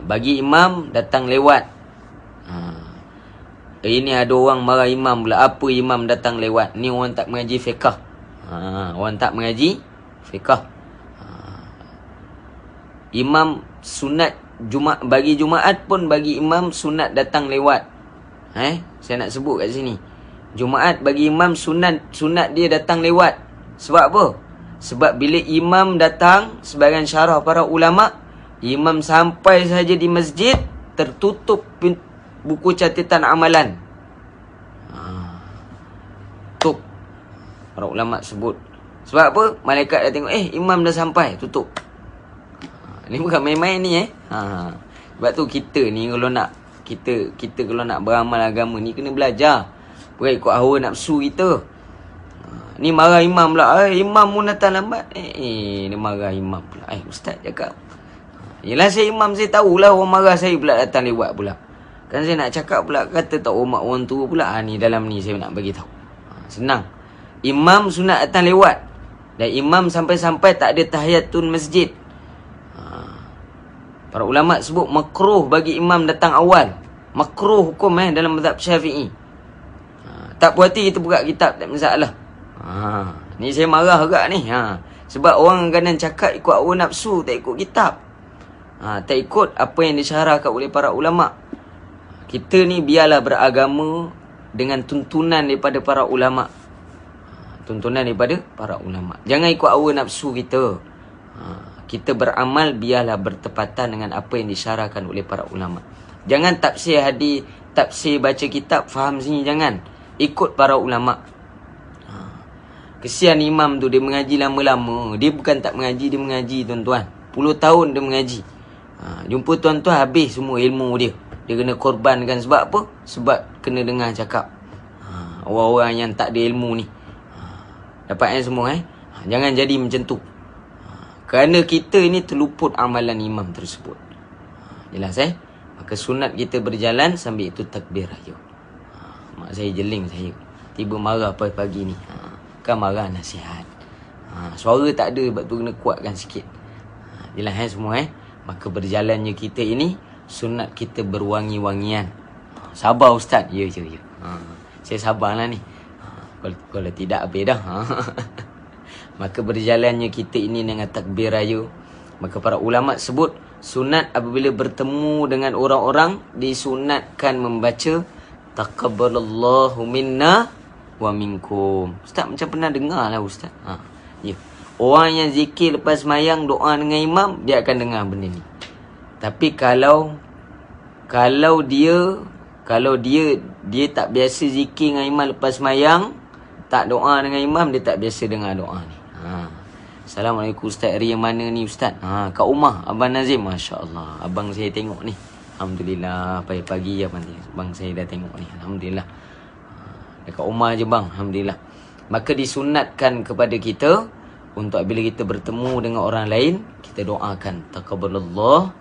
Bagi imam datang lewat. Ini ada orang marah imam pula. Apa imam datang lewat? Ni orang tak mengaji fiqh. Orang tak mengaji fiqh. Imam sunat bagi Jumaat pun bagi imam sunat datang lewat. Saya nak sebut kat sini. Jumaat bagi imam sunat dia datang lewat. Sebab apa? Sebab bila imam datang, sebagian syarah para ulama, imam sampai saja di masjid, tertutup buku catatan amalan. Tutup. Para ulama sebut. Sebab apa? Malaikat dah tengok, imam dah sampai, tutup. Ni bukan main-main ni Sebab tu kita ni kalau nak kita kalau nak beramal agama ni kena belajar. Bukan ikut hawa nafsu kita. Ni marah imam pula. Imam pun datang lambat. Ni marah imam pula. Ustaz cakap. Yelah saya imam, saya tahulah orang marah saya pula datang lewat pula. Kan saya nak cakap pula, kata tak hormat orang tua pula. Ni dalam ni saya nak bagi tahu. Senang. Imam sunat datang lewat. Dan imam sampai-sampai tak ada tahiyatul masjid. Para ulama sebut makruh bagi imam datang awal. Makruh hukum dalam mazhab Syafi'i. Tak puas hati kita buka kitab, tak masalah. Ni saya marah agak ni. Sebab orang kadang cakap ikut hawa nafsu, tak ikut kitab. Tak ikut apa yang disyarahkan oleh para ulama. Kita ni biarlah beragama dengan tuntunan daripada para ulama. Tuntunan daripada para ulama. Jangan ikut hawa nafsu kita. Kita beramal biarlah bertepatan dengan apa yang disyarahkan oleh para ulama. Jangan tafsir hadis, tafsir baca kitab, faham sini, jangan. Ikut para ulama. Kesian imam tu, dia mengaji lama-lama. Dia bukan tak mengaji, dia mengaji tuan-tuan. Puluh tahun dia mengaji. Jumpa tuan-tuan habis semua ilmu dia. Dia kena korbankan sebab apa? Sebab kena dengar cakap orang-orang yang tak ada ilmu ni. Dapat semua Jangan jadi macam tu. Kerana kita ini terluput amalan imam tersebut. Jelas Maka sunat kita berjalan sambil itu takbir raya. Mak saya jeling saya. Tiba marah pagi-pagi ni. Kan marah nasihat. Suara tak ada, sebab tu kena kuatkan sikit. Jelas semua Maka berjalannya kita ini, sunat kita berwangi-wangian. Sabar ustaz. Ya. Saya sabarlah ni. Kalau tidak habis dah. Maka berjalannya kita ini dengan takbir raya. Maka para ulama sebut sunat apabila bertemu dengan orang-orang, disunatkan membaca taqabbalallahu minna wa minkum. Ustaz macam pernah dengar lah ustaz. Ya. Orang yang zikir lepas mayang, doa dengan imam, dia akan dengar benda ni. Tapi kalau dia tak biasa zikir dengan imam lepas mayang, tak doa dengan imam, dia tak biasa dengar doa ni. Assalamualaikum ustaz, hari yang mana ni ustaz? Kat rumah Abang Nazim, masya-Allah. Abang saya tengok ni. Alhamdulillah, pagi-pagi abang saya dah tengok ni. Alhamdulillah. Dekat rumah je bang, alhamdulillah. Maka disunatkan kepada kita untuk bila kita bertemu dengan orang lain, kita doakan taqabbalallahu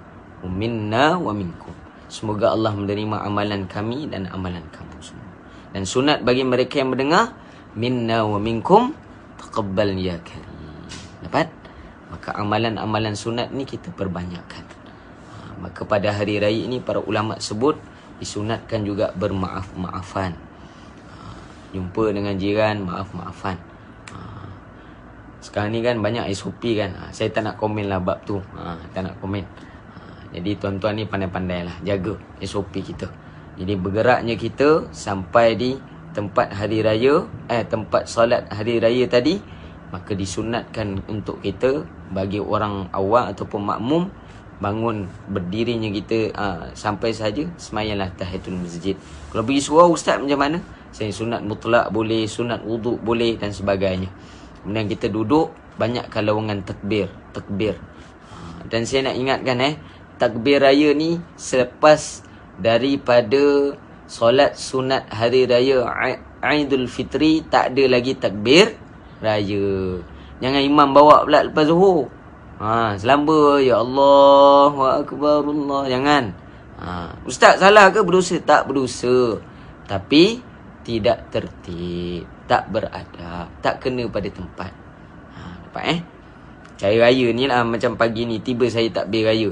minna wa minkum. Semoga Allah menerima amalan kami dan amalan kamu semua. Dan sunat bagi mereka yang mendengar, minna wa minkum taqabbal ya karim. Dapat? Maka amalan-amalan sunat ni kita perbanyakkan. Maka pada hari raya ini para ulama sebut disunatkan juga bermaaf-maafan. Jumpa dengan jiran, maaf-maafan. Sekarang ni kan banyak SOP kan. Saya tak nak komen lah bab tu. Tak nak komen. Jadi tuan-tuan ni pandai-pandai lah jaga SOP kita. Jadi bergeraknya kita sampai di tempat hari raya, tempat solat hari raya tadi, maka disunatkan untuk kita bagi orang awam ataupun makmum, bangun berdirinya kita sampai saja semayanglah tahiyatul masjid. Kalau pergi surau ustaz macam mana? Saya sunat mutlak boleh, sunat wuduk boleh dan sebagainya. Kemudian kita duduk, banyakkan lawangan takbir. Dan saya nak ingatkan takbir raya ni selepas daripada solat sunat hari raya Aidul Fitri, tak ada lagi takbir raya. Jangan imam bawa pula lepas zuhur. Selamba ya Allahu akbar Allah. Jangan. Ustaz salah ke berdosa? Tak berdosa. Tapi tidak tertib, tak beradab, tak kena pada tempat. Dapat Cari raya ni lah macam pagi ni tiba saya takbir raya.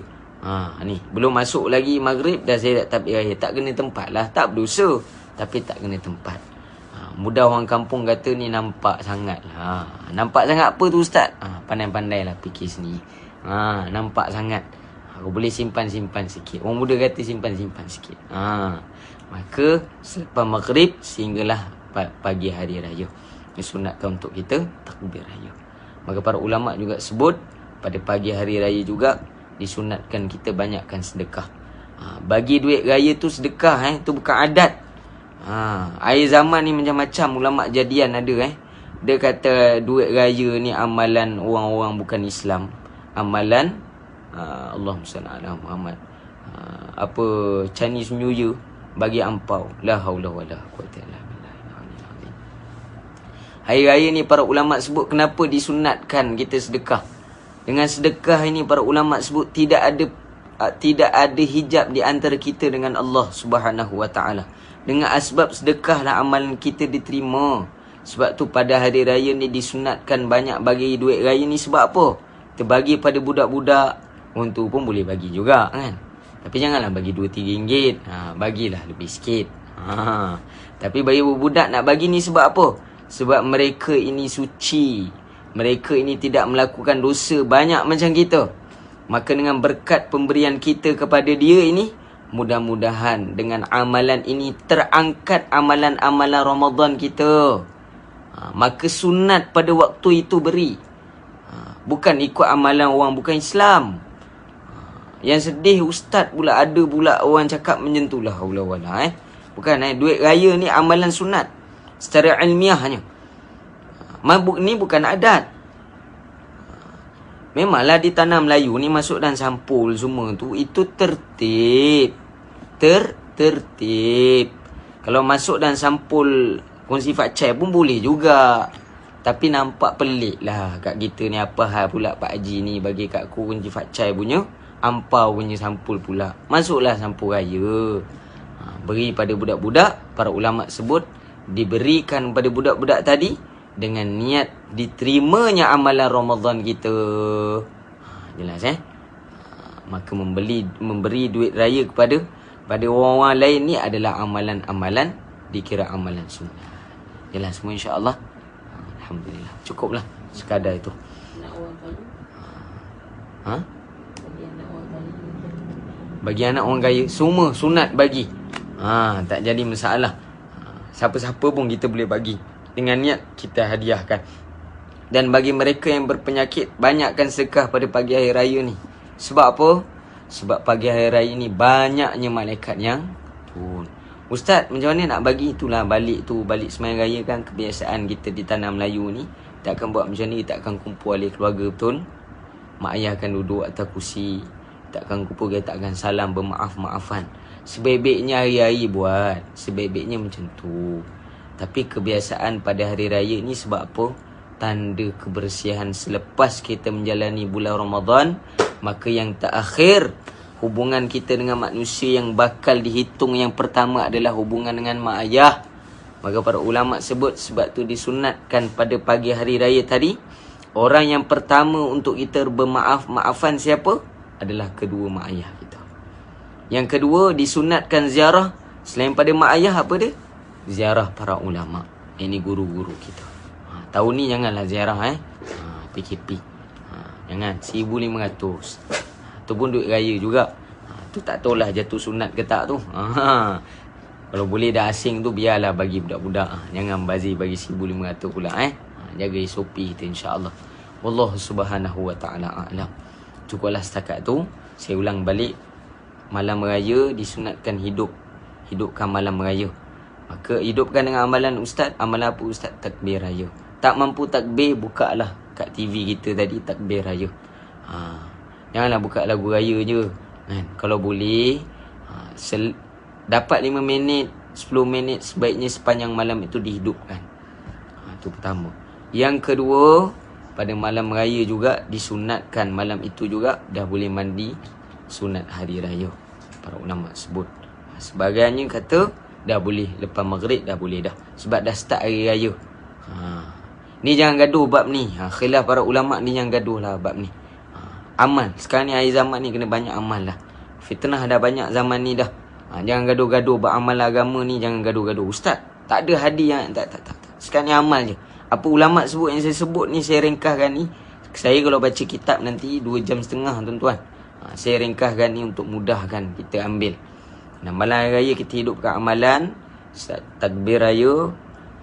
Ni belum masuk lagi maghrib dah saya takbir raya. Tak kena tempat lah. Tak berdosa, tapi tak kena tempat. Mudah orang kampung kata ni nampak sangat lah. Nampak sangat apa tu ustaz? Pandai-pandai lah fikir sendiri. Nampak sangat. Aku boleh simpan-simpan sikit. Orang muda kata simpan-simpan sikit. Maka selepas maghrib sehinggalah pagi hari raya. Disunatkan untuk kita takbir raya. Maka para ulama juga sebut pada pagi hari raya juga disunatkan kita banyakkan sedekah. Bagi duit raya tu sedekah, tu bukan adat. Akhir zaman ni macam-macam ulama jadian ada. Dia kata duit raya ni amalan orang-orang bukan Islam. Amalan Allahumma salli ala Muhammad. Apa Chinese New Year bagi ampau. La haula wala quwwata illa billah. Hari raya ni para ulama sebut kenapa disunatkan kita sedekah. Dengan sedekah ini para ulama sebut tidak ada hijab di antara kita dengan Allah Subhanahu wa taala. Dengan asbab sedekahlah amalan kita diterima. Sebab tu pada hari raya ni disunatkan banyak bagi duit raya ni sebab apa? Kita bagi pada budak-budak. Orang tu pun boleh bagi juga kan. Tapi janganlah bagi 2-3 ringgit. Bagilah lebih sikit. Tapi bagi budak nak bagi ni sebab apa? Sebab mereka ini suci. Mereka ini tidak melakukan dosa banyak macam kita. Maka dengan berkat pemberian kita kepada dia ini, mudah-mudahan dengan amalan ini terangkat amalan-amalan Ramadan kita. Maka sunat pada waktu itu beri. Bukan ikut amalan orang bukan Islam. Yang sedih ustaz pula ada pula orang cakap macam tu lah. Bukan duit raya ni amalan sunat secara ilmiahnya. Mabuk ni bukan adat. Memanglah di tanah Melayu ni masuk dan sampul semua tu itu tertib. Tertib. Kalau masuk dan sampul kongsi fakcai pun boleh juga. Tapi nampak pelik lah kat kita ni. Apa hal pula Pak Haji ni bagi kat aku kongsi fakcai punya ampau punya sampul pula. Masuklah sampul raya. Beri pada budak-budak. Para ulama sebut diberikan pada budak-budak tadi dengan niat diterimanya amalan Ramadan kita. Jelas maka memberi duit raya kepada orang-orang lain ni adalah amalan-amalan dikira amalan sunnah. Jelas semua insya-Allah. Alhamdulillah. Cukuplah sekadar itu. Bagi anak orang kaya semua sunat bagi. Tak jadi masalah. Siapa-siapa pun kita boleh bagi. Dengan niat kita hadiahkan. Dan bagi mereka yang berpenyakit, banyakkan sedekah pada pagi hari raya ni. Sebab apa? Sebab pagi hari raya ni banyaknya malaikat yang turun. Ustaz, macam mana nak bagi? Itulah balik sembahyang raya kan. Kebiasaan kita di tanah Melayu ni. Kita akan buat macam ni. Kita akan kumpul oleh keluarga betul. Mak ayah akan duduk atas kursi. Kita akan kumpul, kita akan salam bermaaf-maafan. Sebaik-baiknya hari-hari buat. Sebaik-baiknya macam tu. Tapi kebiasaan pada hari raya ni sebab apa? Tanda kebersihan selepas kita menjalani bulan Ramadan. Maka yang terakhir, hubungan kita dengan manusia yang bakal dihitung yang pertama adalah hubungan dengan mak ayah. Maka para ulama sebut sebab tu disunatkan pada pagi hari raya tadi. Orang yang pertama untuk kita bermaaf-maafan siapa? Adalah kedua mak ayah kita. Yang kedua disunatkan ziarah. Selain pada mak ayah apa dia? Ziarah para ulama. Ini guru-guru kita. Tahun ni janganlah ziarah PKP. Jangan 1,500. Tu pun duit raya juga. Tu tak tahulah jatuh sunat ke tak tu. Kalau boleh dah asing tu biarlah bagi budak-budak. Jangan bazir bagi 1,500 pula Jaga SOP kita insya-Allah. Wallahu subhanahu wa ta'ala a'lam. Cukuplah setakat tu. Saya ulang balik. Malam raya disunatkan hidupkan malam raya. Maka hidupkan dengan amalan ustaz. Amalan apa ustaz? Takbir raya. Tak mampu takbir, bukalah kat TV kita tadi takbir raya. Janganlah buka lagu raya je kan? Kalau boleh dapat 5 minit 10 minit sebaiknya sepanjang malam itu dihidupkan. Itu pertama. Yang kedua, pada malam raya juga disunatkan malam itu juga dah boleh mandi sunat hari raya. Para ulama sebut. Sebagiannya kata dah boleh lepas maghrib dah boleh dah. Sebab dah start hari raya. Ni jangan gaduh bab ni. Khilaf para ulama ni jangan gaduh lah bab ni. Amal. Sekarang ni akhir zaman ni kena banyak amal lah. Fitnah dah banyak zaman ni dah. Jangan gaduh-gaduh bab amal agama ni. Jangan gaduh-gaduh. Ustaz, tak ada hadis yang tak. Sekarang ni amal je. Apa ulama sebut yang saya sebut ni, saya ringkaskan ni. Saya kalau baca kitab nanti 2 jam setengah tuan-tuan. Saya ringkaskan ni untuk mudahkan kita ambil. Dan malam raya kita hidupkan amalan takbir raya,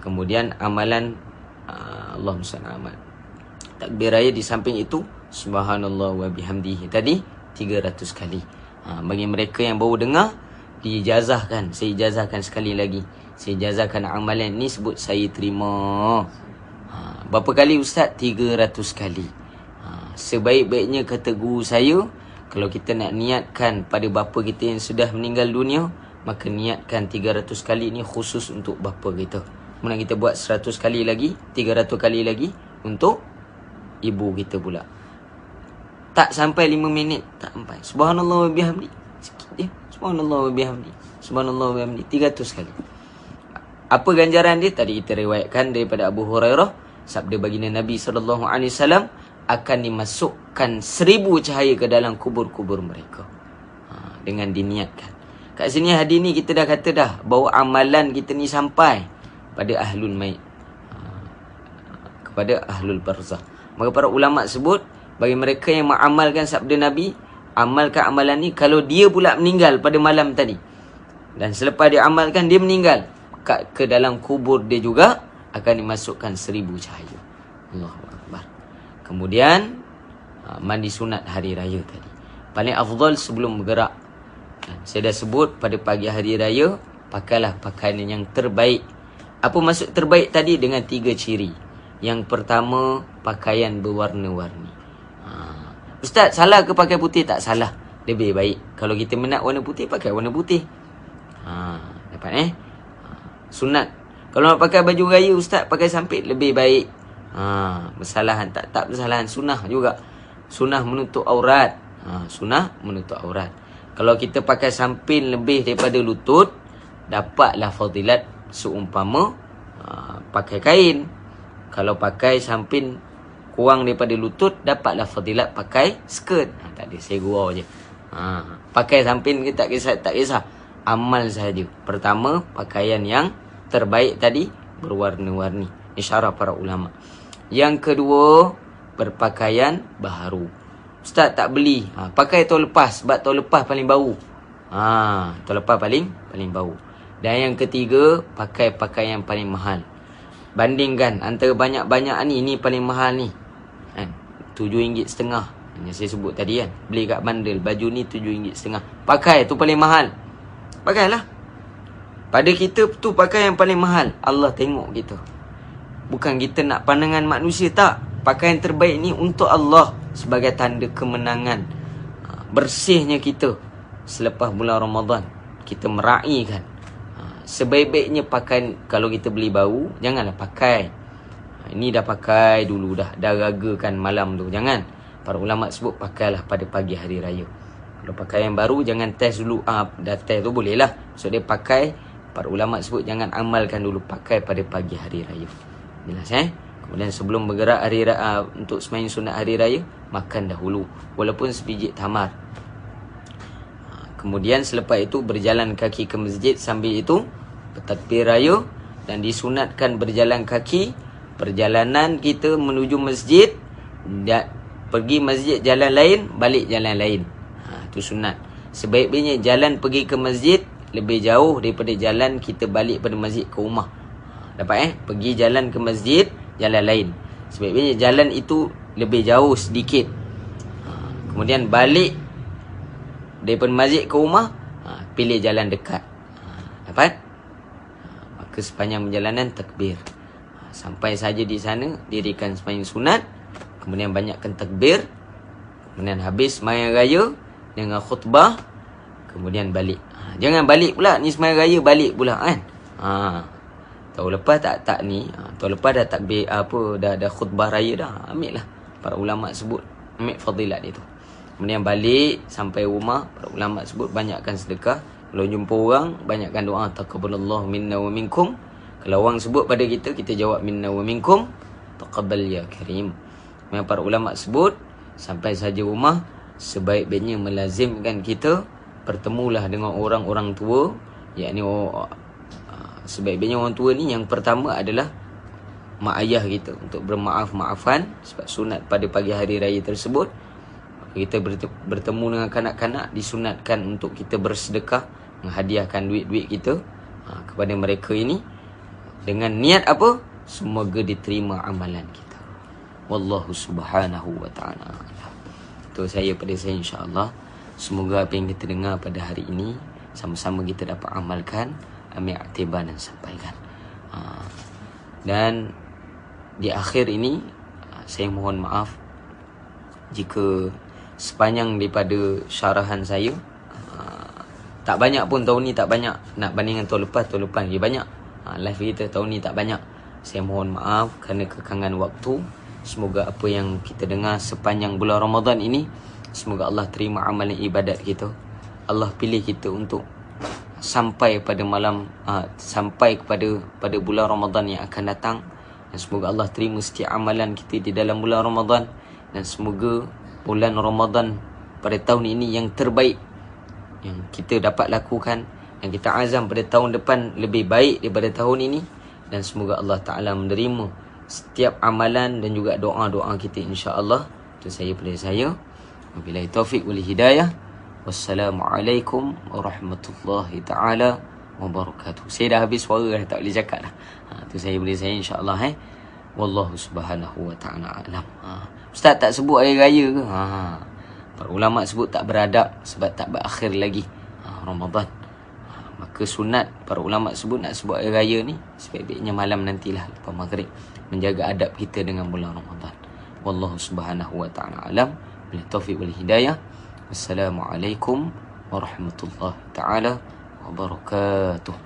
Kemudian amalan Allahumma salli amal. Takbir raya di samping itu subhanallah wa bihamdihi tadi 300 kali. Bagi mereka yang baru dengar, diijazahkan, saya ijazahkan sekali lagi. Saya ijazahkan amalan ni, sebut saya terima. Berapa kali ustaz? 300 kali. Sebaik-baiknya kata guru saya, kalau kita nak niatkan pada bapa kita yang sudah meninggal dunia, maka niatkan 300 kali ni khusus untuk bapa kita. Kemudian kita buat 100 kali lagi, 300 kali lagi untuk ibu kita pula. Tak sampai 5 minit, tak sampai. Subhanallah wa bihamdi. Sikit je. Subhanallah wa bihamdi. Subhanallah wa bihamdi. 300 kali. Apa ganjaran dia? Tadi kita riwayatkan daripada Abu Hurairah, sabda baginda Nabi SAW, akan dimasukkan 1000 cahaya ke dalam kubur-kubur mereka. Dengan diniatkan. Kat sini hadis ni kita dah kata dah, bahawa amalan kita ni sampai pada ahlul mayit, kepada ahlul barzah. Maka para ulama sebut, bagi mereka yang mengamalkan sabda Nabi, amalkan amalan ni. Kalau dia pula meninggal pada malam tadi, dan selepas dia amalkan, dia meninggal, ke dalam kubur dia juga akan dimasukkan 1000 cahaya. Allahu Akbar. Kemudian mandi sunat hari raya tadi. Paling afdal sebelum bergerak, saya dah sebut, pada pagi hari raya pakailah pakaian yang terbaik. Apa maksud terbaik tadi? Dengan 3 ciri. Yang pertama, pakaian berwarna-warni. Ustaz, salah ke pakai putih? Tak salah. Lebih baik kalau kita minat warna putih, pakai warna putih. Dapat sunat. Kalau nak pakai baju raya ustaz, pakai sampit, lebih baik. Bersalahan tak bersalahan, sunnah juga. Sunnah menutup aurat. Sunnah menutup aurat. Kalau kita pakai sampin lebih daripada lutut, dapatlah fadilat seumpama pakai kain. Kalau pakai sampin kurang daripada lutut, dapatlah fadilat pakai skirt. Tak ada, saya gurau je. Pakai sampin ke tak kisah. Amal sahaja. Pertama, pakaian yang terbaik tadi, berwarna-warni. Isyarah para ulama. Yang kedua, berpakaian baharu. Ustaz tak beli, pakai tahun lepas, sebab tahun lepas paling bau. Tahun lepas paling bau. Dan yang ketiga, pakai pakaian paling mahal. Bandingkan antara banyak-banyak ni, ini paling mahal ni kan, RM7.5. Yang saya sebut tadi kan, beli kat bandel, baju ni RM7.5. Pakai tu paling mahal, pakailah. Pada kita tu pakai yang paling mahal. Allah tengok kita. Bukan kita nak pandangan manusia, tak. Pakaian terbaik ni untuk Allah, sebagai tanda kemenangan, bersihnya kita selepas bulan Ramadan. Kita meraihkan. Sebaik-baiknya pakaian, kalau kita beli baru, janganlah pakai. Ini dah pakai dulu, dah ragakan malam tu. Jangan. Para ulama sebut pakailah pada pagi hari raya. Kalau pakai yang baru, jangan test dulu. Dah test tu boleh lah. So dia pakai, para ulama sebut jangan amalkan dulu, pakai pada pagi hari raya. Jelas Kemudian sebelum bergerak hari raya, untuk sembahyang sunat hari raya, makan dahulu, walaupun sebiji tamar. Kemudian selepas itu berjalan kaki ke masjid, sambil itu bertakbir raya. Dan disunatkan berjalan kaki. Perjalanan kita menuju masjid, pergi masjid jalan lain, balik jalan lain. Itu sunat. Sebaik-baiknya jalan pergi ke masjid lebih jauh daripada jalan kita balik pada masjid ke rumah. Dapat pergi jalan ke masjid, jalan lain. Sebaiknya jalan itu lebih jauh sedikit. Kemudian balik daripada masjid ke rumah, pilih jalan dekat. Dapat? Maka sepanjang perjalanan takbir. Sampai saja di sana, dirikan sembahyang sunat. Kemudian banyakkan takbir. Kemudian habis sembahyang raya dengan khutbah. Kemudian balik. Jangan balik pula, ni sembahyang raya balik pula kan. Tahun lepas tak ni, tahun lepas dah takbir, dah khutbah raya dah, ambil lah. Para ulama sebut ambil fadilat dia tu. Kemudian balik sampai rumah, para ulama sebut banyakkan sedekah. Kalau jumpa orang, banyakkan doa taqabbalallahu minna wa minkum. Kalau orang sebut pada kita, kita jawab minna wa minkum, taqabbal ya karim. Memang para ulama sebut sampai saja rumah, sebaik-baiknya melazimkan kita bertemulah dengan orang-orang tua, yakni sebaik-baiknya orang tua ni yang pertama adalah mak ayah kita, untuk bermaaf-maafan. Sebab sunat pada pagi hari raya tersebut kita bertemu dengan kanak-kanak, disunatkan untuk kita bersedekah, menghadiahkan duit-duit kita kepada mereka ini. Dengan niat apa? Semoga diterima amalan kita. Wallahu subhanahu wa ta'ala. Itu saya pada saya, insya-Allah. Semoga apa yang kita dengar pada hari ini sama-sama kita dapat amalkan, ambil iktibar dan sampaikan. Dan di akhir ini saya mohon maaf jika sepanjang daripada syarahan saya tak banyak pun tahun ni, tak banyak nak bandingkan tahun lepas lagi banyak. Live kita tahun ni tak banyak. Saya mohon maaf kerana kekangan waktu. Semoga apa yang kita dengar sepanjang bulan Ramadan ini, semoga Allah terima amalan ibadat kita. Allah pilih kita untuk sampai pada malam sampai pada bulan Ramadan yang akan datang. Dan semoga Allah terima setiap amalan kita di dalam bulan Ramadan. Dan semoga bulan Ramadan pada tahun ini yang terbaik yang kita dapat lakukan. Dan kita azam pada tahun depan lebih baik daripada tahun ini. Dan semoga Allah Ta'ala menerima setiap amalan dan juga doa-doa kita, insya-Allah. Itu saya pada saya. Wabillahi taufiq wal hidayah. Wassalamualaikum warahmatullahi ta'ala wabarakatuh. Saya dah habis suara dah, tak boleh cakap dah. Itu saya boleh saya, insya-Allah. Wallahu subhanahu wa ta'ala alam. Ustaz tak sebut hari raya ke? Para ulama sebut tak beradab sebab tak berakhir lagi Ramadan. Maka sunat para ulama sebut nak sebut hari raya ni sebaik-baiknya malam nantilah lepas maghrib, menjaga adab kita dengan bulan Ramadan. Wallahu subhanahu wa ta'ala alam. Bil taufiq wal hidayah. Wassalamualaikum warahmatullahi taala wabarakatuh.